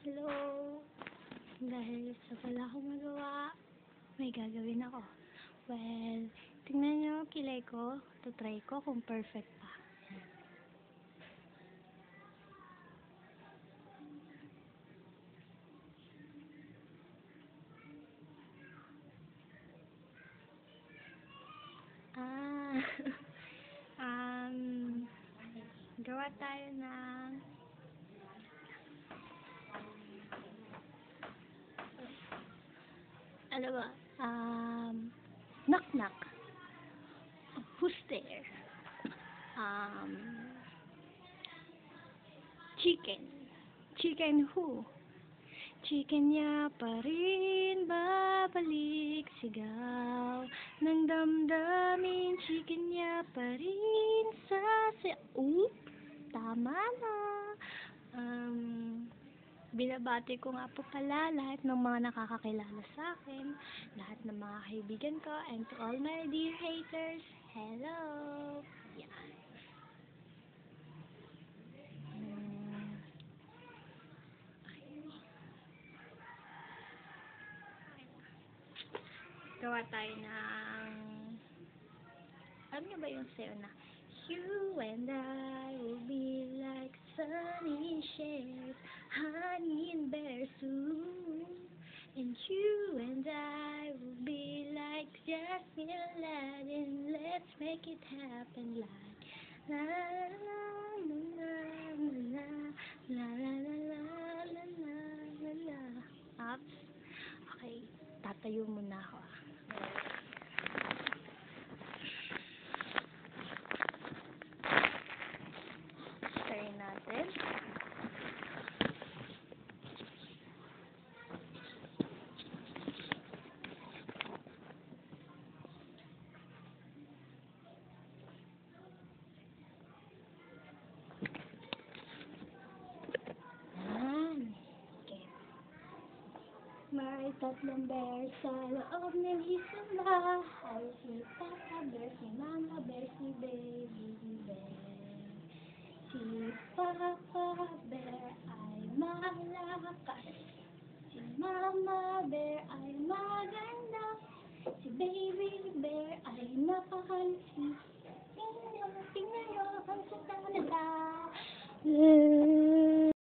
Hello. Dahil sa wala akong magawa, may gagawin ako. Well, tingnan nyo kilay ko. Try ko kung perfect pa. Ah, gawa tayo ng ano ba? Knock knock. Who's there? Chicken. Chicken who? Chicken niya pa rin babalik sigaw ng damdamin. Chicken niya pa rin tama na. Binabati ko nga po pala lahat ng mga nakakakilala sa akin, lahat ng mga kaibigan ko, and to all my dear haters, hello! Yan. Gawa tayo ng alam niyo ba yung sayo na you and I will be like sunny shades, honey and bear soon, and you and I will be like Jasmine Aladdin, let's make it happen like la la la la la la la la la la. Ups. Okay, tatayo muna ako. Try natin. Okay. May tatlong bear sa loob ng isang bahay. Si Papa Bear, si Mama Bear, si Baby Bear. Si Papa Bear ay malakas. Si Mama Bear ay maganda. Si Baby Bear ay napakalinis. Tingnan nyo, ang sata nila.